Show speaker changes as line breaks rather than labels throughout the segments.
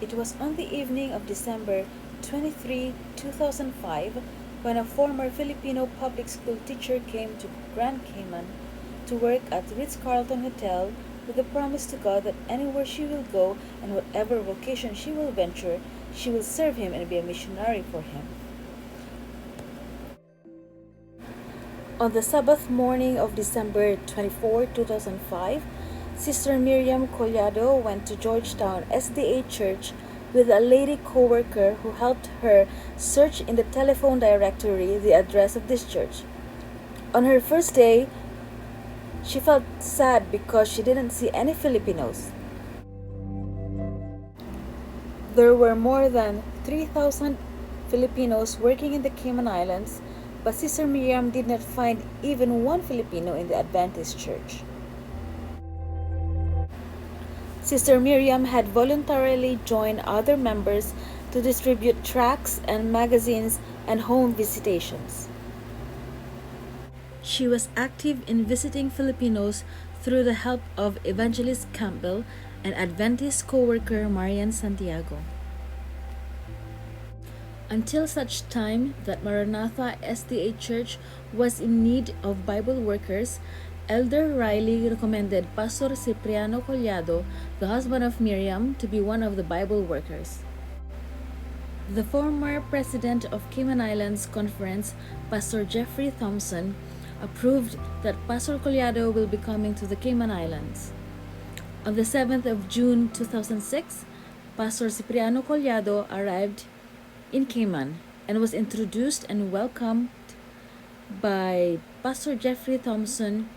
It was on the evening of December 23, 2005, when a former Filipino public school teacher came to Grand Cayman to work at Ritz-Carlton Hotel with a promise to God that anywhere she will go and whatever vocation she will venture, she will serve him and be a missionary for him. On the Sabbath morning of December 24, 2005, Sister Miriam Collado went to Georgetown SDA Church with a lady co-worker who helped her search in the telephone directory the address of this church. On her first day, she felt sad because she didn't see any Filipinos. There were more than 3,000 Filipinos working in the Cayman Islands, but Sister Miriam did not find even one Filipino in the Adventist church. Sister Miriam had voluntarily joined other members to distribute tracts and magazines and home visitations. She was active in visiting Filipinos through the help of Evangelist Campbell and Adventist co-worker Marian Santiago. Until such time that Maranatha SDA Church was in need of Bible workers, Elder Riley recommended Pastor Cipriano Collado, the husband of Miriam, to be one of the Bible workers. The former president of Cayman Islands Conference, Pastor Jeffrey Thompson, approved that Pastor Collado will be coming to the Cayman Islands. On the 7th of June 2006, Pastor Cipriano Collado arrived in Cayman and was introduced and welcomed by Pastor Jeffrey Thompson.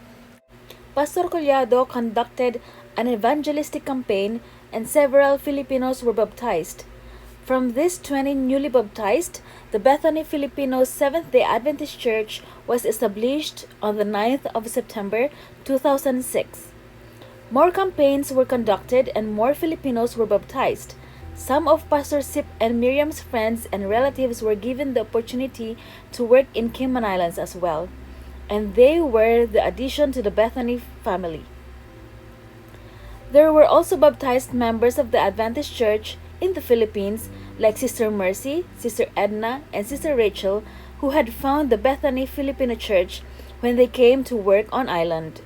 Pastor Collado conducted an evangelistic campaign and several Filipinos were baptized. From these 20 newly baptized, the Bethany Filipino Seventh-day Adventist Church was established on the 9th of September 2006. More campaigns were conducted and more Filipinos were baptized. Some of Pastor Sip and Miriam's friends and relatives were given the opportunity to work in Cayman Islands as well, and they were the addition to the Bethany family. There were also baptized members of the Adventist Church in the Philippines like Sister Mercy, Sister Edna, and Sister Rachel, who had found the Bethany Filipino Church when they came to work on island.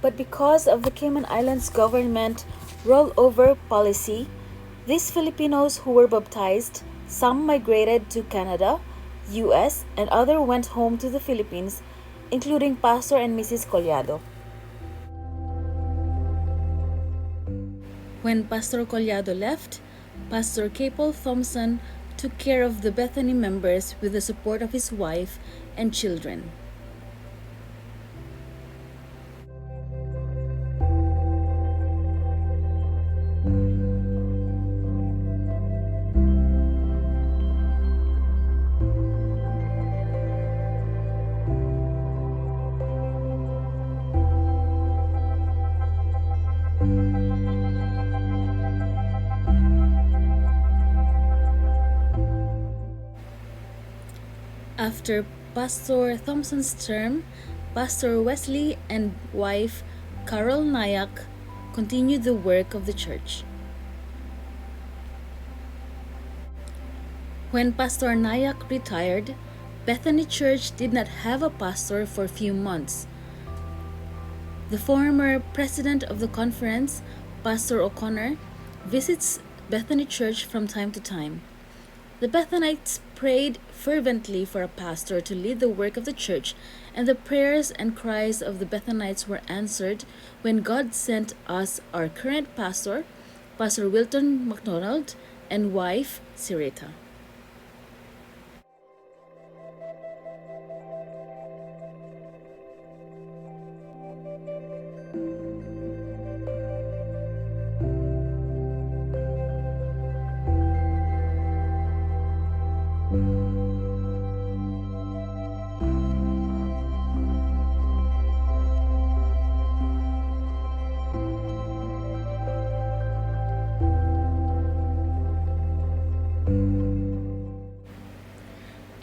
But because of the Cayman Islands government rollover policy, these Filipinos who were baptized, some migrated to Canada, US, and others went home to the Philippines, including Pastor and Mrs. Collado. When Pastor Collado left, Pastor Capel Thompson took care of the Bethany members with the support of his wife and children. After Pastor Thompson's term, Pastor Wesley and wife Carol Nayak continued the work of the church. When Pastor Nayak retired, Bethany Church did not have a pastor for a few months. The former president of the conference, Pastor O'Connor, visits Bethany Church from time to time. The Bethanites prayed fervently for a pastor to lead the work of the church, and the prayers and cries of the Bethanites were answered when God sent us our current pastor, Pastor Wilton MacDonald, and wife, Sireta.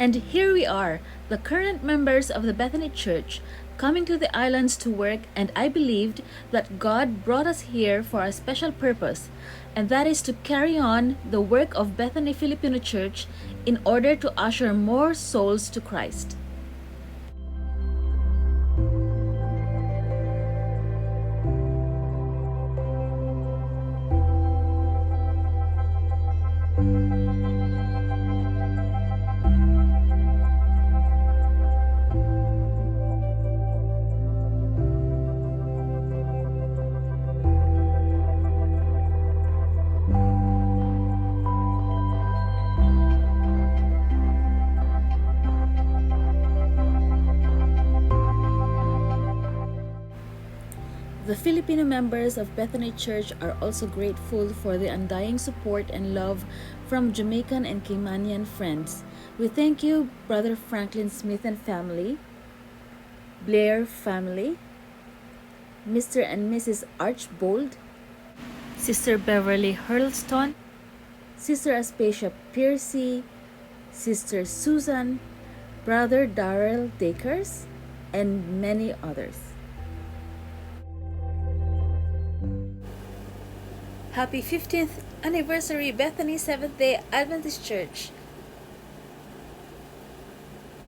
And here we are, the current members of the Bethany Church, coming to the islands to work, and I believed that God brought us here for a special purpose, and that is to carry on the work of Bethany Filipino Church in order to usher more souls to Christ. The Filipino members of Bethany Church are also grateful for the undying support and love from Jamaican and Caymanian friends. We thank you, Brother Franklin Smith and family, Blair family, Mr. and Mrs. Archbold, Sister Beverly Hurlston, Sister Aspasia Piercy, Sister Susan, Brother Darrell Dakers, and many others. Happy 15th anniversary, Bethany Seventh-day Adventist Church.